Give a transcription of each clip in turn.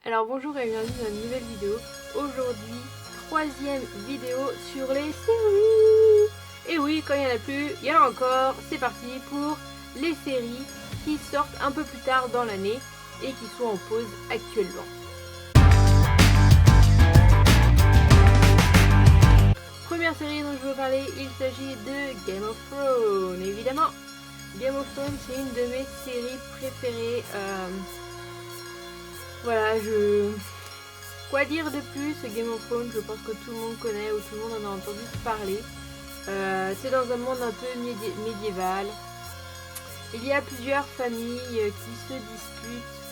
Alors bonjour et bienvenue dans une nouvelle vidéo. Aujourd'hui, troisième vidéo sur les séries. Et oui, quand il n'y en a plus, il y en a encore. C'est parti pour les séries qui sortent un peu plus tard dans l'année et qui sont en pause actuellement. Première série dont je veux parler, il s'agit de Game of Thrones, évidemment. Game of Thrones, c'est une de mes séries préférées. Voilà, quoi dire de plus? Game of Thrones, je pense que tout le monde connaît ou tout le monde en a entendu parler. C'est dans un monde un peu médiéval. Il y a plusieurs familles qui se disputent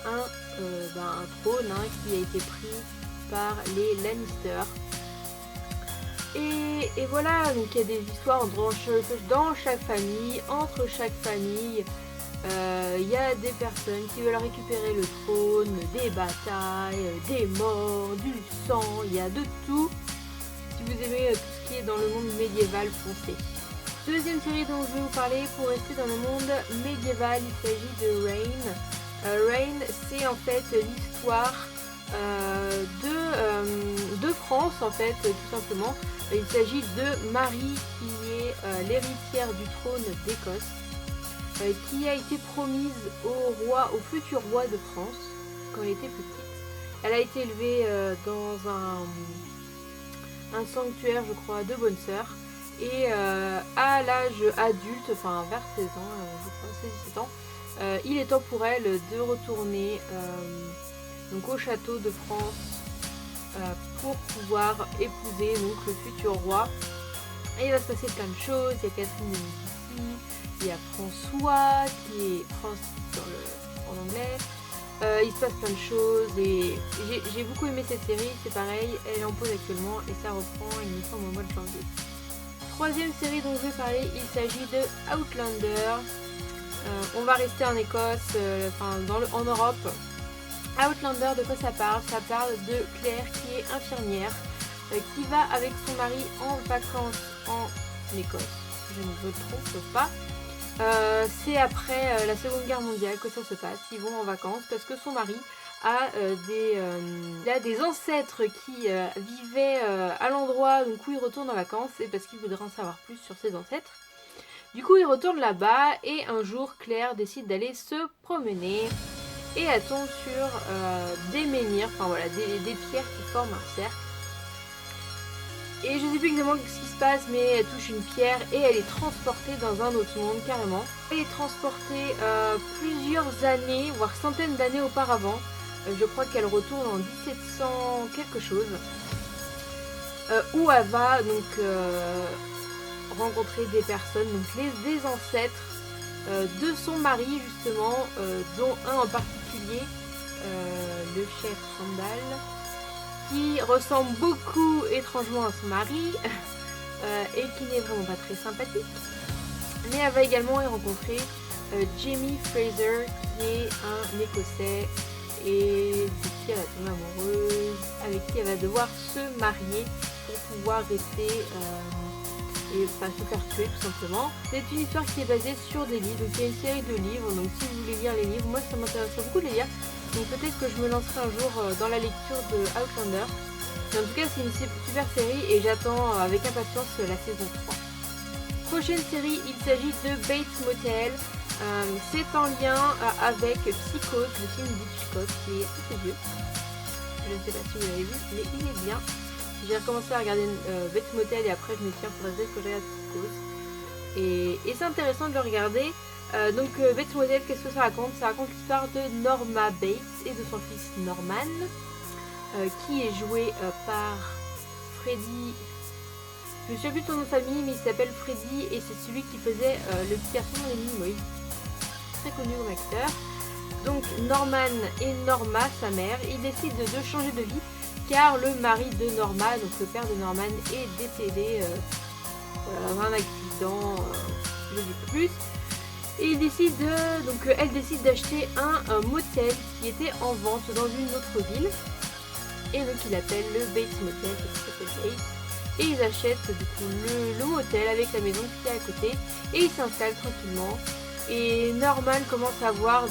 un trône qui a été pris par les Lannister. Et voilà, donc il y a des histoires dans chaque famille, entre chaque famille. Il y a des personnes qui veulent récupérer le trône, des batailles, des morts, du sang, il y a de tout. Si vous aimez tout ce qui est dans le monde médiéval, foncez. Deuxième série dont je vais vous parler pour rester dans le monde médiéval, il s'agit de Reign. Reign, c'est en fait l'histoire de France en fait, tout simplement. Il s'agit de Marie qui est l'héritière du trône d'Écosse. Qui a été promise au futur roi de France quand elle était plus petite. Elle a été élevée dans un sanctuaire, je crois, de bonnes sœurs. Et à l'âge adulte, enfin vers 16 ans, je crois, 16-17 ans, il est temps pour elle de retourner donc au château de France pour pouvoir épouser donc, le futur roi. Et il va se passer plein de choses, il y a Catherine de Médicis, il y a François qui est Francis en anglais. Il se passe plein de choses et j'ai beaucoup aimé cette série, c'est pareil, elle est en pause actuellement et ça reprend il me semble au mois de janvier. Troisième série dont je vais parler, il s'agit de Outlander. On va rester en Écosse, en Europe. Outlander, de quoi ça parle? Ça parle de Claire qui est infirmière, qui va avec son mari en vacances en Écosse, je ne me trompe pas. C'est après la Seconde Guerre mondiale que ça se passe. Ils vont en vacances parce que son mari a des ancêtres qui vivaient à l'endroit où il retourne en vacances, et parce qu'il voudrait en savoir plus sur ses ancêtres. Du coup, il retourne là-bas et un jour, Claire décide d'aller se promener et elle tombe sur des menhirs, des pierres qui forment un cercle. Et je sais plus exactement ce qui se passe, mais elle touche une pierre et elle est transportée dans un autre monde carrément. Elle est transportée plusieurs années, voire centaines d'années auparavant. Je crois qu'elle retourne en 1700 quelque chose. Où elle va donc rencontrer des personnes, donc des ancêtres de son mari justement, dont un en particulier, le chef Sandal, qui ressemble beaucoup étrangement à son mari et qui n'est vraiment pas très sympathique. Mais elle va également y rencontrer Jamie Fraser, qui est un Écossais et de qui elle va tomber amoureuse, avec qui elle va devoir se marier pour pouvoir rester et pas se faire tuer tout simplement. C'est une histoire qui est basée sur des livres, donc il y a une série de livres, donc si vous voulez lire les livres, moi ça m'intéresserait beaucoup de les lire. Donc peut-être que je me lancerai un jour dans la lecture de Outlander. Mais en tout cas c'est une super série et j'attends avec impatience la saison 3. Prochaine série, il s'agit de Bates Motel. C'est en lien avec Psychose, le film d'Hitchcock qui est assez vieux. Je ne sais pas si vous l'avez vu, mais il est bien. J'ai recommencé à regarder Bates Motel et après je me suis dit, il faudrait peut-être que je regarde Psychose. Et c'est intéressant de le regarder. Bates Motel, qu'est-ce que ça raconte? Ça raconte l'histoire de Norma Bates et de son fils Norman, qui est joué par Freddy. Je me souviens plus de son nom de famille, mais il s'appelle Freddy et c'est celui qui faisait le petit garçon dans les Minimoys. Très connu comme acteur. Donc Norman et Norma, sa mère, ils décident de changer de vie car le mari de Norma, donc le père de Norman, est décédé dans un accident, je ne dis pas plus. Et elle décide d'acheter un motel qui était en vente dans une autre ville. Et donc il appelle le Bates Motel, qui s'appelle Bates. Et ils achètent du coup le motel avec la maison qui est à côté. Et ils s'installent tranquillement. Et Norman commence à avoir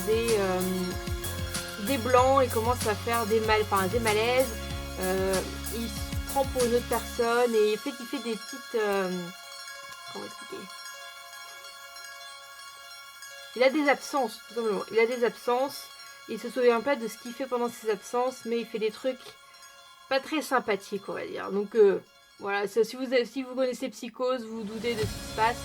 des blancs, il commence à faire des malaises, il se prend pour une autre personne et en fait il fait des petites... comment expliquer? Il a des absences, tout simplement. Il a des absences, il se souvient pas de ce qu'il fait pendant ses absences, mais il fait des trucs pas très sympathiques, on va dire. Donc voilà, si vous connaissez Psychose, vous vous doutez de ce qui se passe.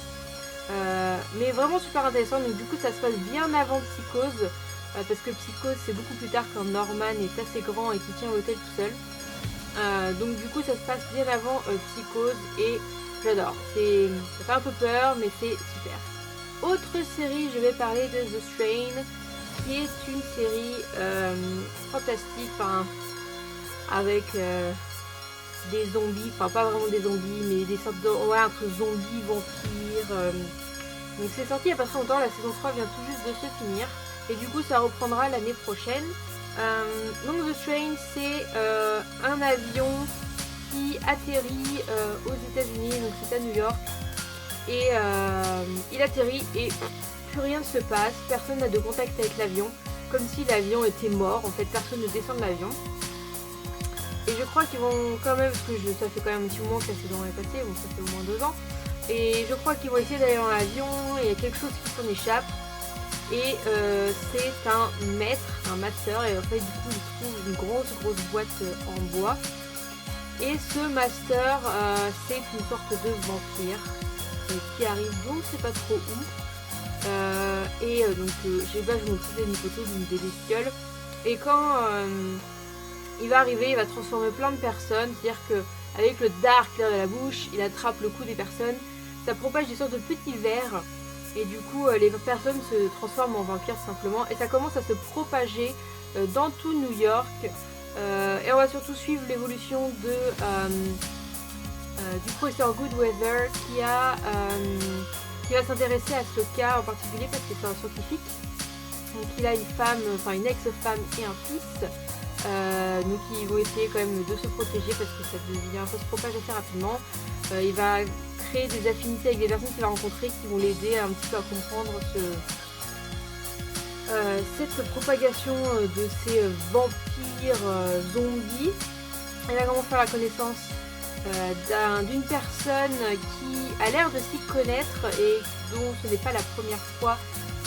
Mais vraiment super intéressant, donc du coup ça se passe bien avant Psychose, parce que Psychose c'est beaucoup plus tard quand Norman est assez grand et qui tient l'hôtel tout seul. Donc du coup ça se passe bien avant Psychose et j'adore. Ça fait un peu peur mais c'est super. Autre série, je vais parler de The Strain, qui est une série fantastique, avec des zombies, enfin pas vraiment des zombies, mais des sortes de... Ouais, entre zombies, vampires. Donc c'est sorti il n'y a pas très longtemps, la saison 3 vient tout juste de se finir. Et du coup ça reprendra l'année prochaine. Donc The Strain, c'est un avion qui atterrit aux États-Unis, donc c'est à New York. Et il atterrit et plus rien ne se passe, personne n'a de contact avec l'avion, comme si l'avion était mort, en fait personne ne descend de l'avion. Et je crois qu'ils vont quand même, parce que ça fait quand même un petit moment que la saison est passée, bon ça fait au moins 2 ans. Et je crois qu'ils vont essayer d'aller dans l'avion, il y a quelque chose qui s'en échappe. Et c'est un master, et en fait du coup ils trouvent une grosse boîte en bois. Et ce master, c'est une sorte de vampire qui arrive, donc c'est pas trop où. Donc je sais pas, je me faisais une photo d'une des bestioles. Et quand il va arriver, il va transformer plein de personnes, c'est-à-dire que avec le dard qu'il a dans la bouche, il attrape le cou des personnes, ça propage des sortes de petits vers, et du coup les personnes se transforment en vampires simplement, et ça commence à se propager dans tout New York, et on va surtout suivre l'évolution du professeur Goodweather qui va s'intéresser à ce cas en particulier parce que c'est un scientifique. Donc il a une femme, enfin une ex-femme et un fils. Donc ils vont essayer quand même de se protéger parce que ça se propage assez rapidement. Il va créer des affinités avec des personnes qu'il va rencontrer qui vont l'aider un petit peu à comprendre cette propagation de ces vampires zombies. Il va comment faire la connaissance d'une personne qui a l'air de s'y connaître et dont ce n'est pas la première fois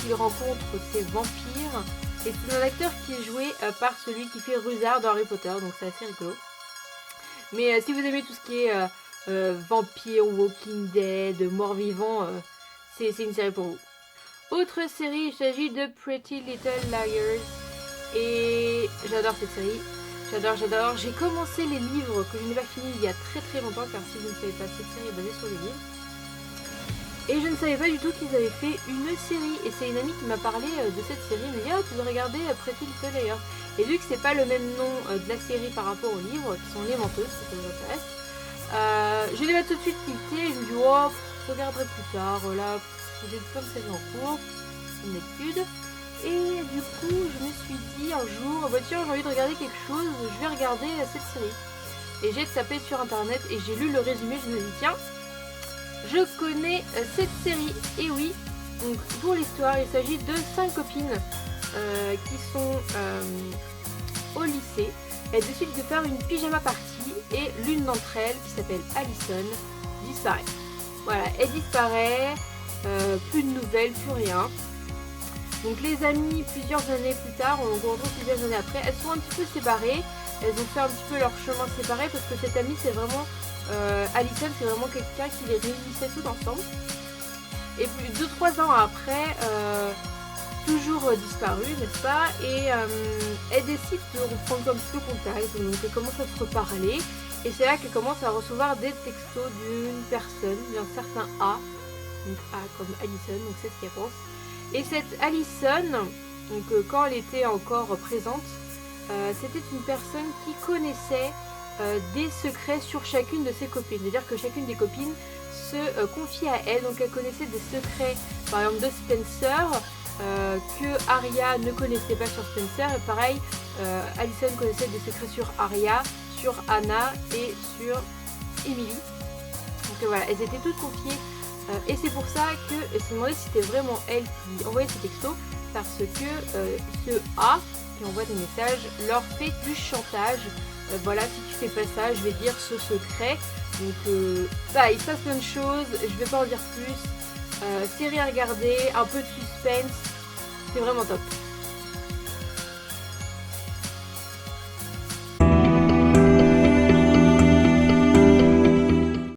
qu'il rencontre ces vampires. Et c'est un acteur qui est joué par celui qui fait Rusard dans Harry Potter, donc c'est assez rigolo. Mais si vous aimez tout ce qui est vampire, Walking Dead, mort-vivant, c'est une série pour vous. Autre série, il s'agit de Pretty Little Liars. Et j'adore cette série. J'adore. J'ai commencé les livres que je n'ai pas fini il y a très longtemps, car si vous ne savez pas, cette série est basée sur les livres. Et je ne savais pas du tout qu'ils avaient fait une série. Et c'est une amie qui m'a parlé de cette série. Elle m'a dit « Ah, tu dois regarder Pretty Little Liars ». Et vu que c'est pas le même nom de la série par rapport aux livres, qui sont Les Menteuses, si ça vous intéresse, je l'ai tout de suite cliqué et je me dis « Oh, je regarderai plus tard, là, j'ai plein de séries en cours, comme d'habitude ». Et du coup, je me suis dit un jour, bah tiens, j'ai envie de regarder quelque chose, je vais regarder cette série. Et j'ai tapé sur internet et j'ai lu le résumé, je me suis dit tiens, je connais cette série. Et oui, donc pour l'histoire, il s'agit de 5 copines qui sont au lycée. Elles décident de faire une pyjama party et l'une d'entre elles, qui s'appelle Allison, disparaît. Voilà, elle disparaît, plus de nouvelles, plus rien. Donc les amies, plusieurs années plus tard, on retrouve plusieurs années après, elles sont un petit peu séparées. Elles ont fait un petit peu leur chemin séparés parce que cette amie, c'est vraiment... Allison, c'est vraiment quelqu'un qui les réunissait toutes ensemble. Et puis 2-3 ans après, toujours disparue, n'est-ce pas? Et elle décide de reprendre un petit peu contact. Donc elle commence à se reparler. Et c'est là qu'elle commence à recevoir des textos d'une personne, d'un certain A. Donc A comme Allison, donc c'est ce qu'elle pense. Et cette Allison, donc quand elle était encore présente, c'était une personne qui connaissait des secrets sur chacune de ses copines. C'est-à-dire que chacune des copines se confiait à elle. Donc elle connaissait des secrets, par exemple de Spencer, que Arya ne connaissait pas sur Spencer. Et pareil, Allison connaissait des secrets sur Arya, sur Anna et sur Emily. Donc voilà, elles étaient toutes confiées. Et c'est pour ça que elle s'est demandé si c'était vraiment elle qui envoyait ces textos, parce que ce A qui envoie des messages, leur fait du chantage. Voilà, si tu fais pas ça, je vais dire ce secret. Donc il se passe plein de choses, je vais pas en dire plus. Série à regarder, un peu de suspense, c'est vraiment top.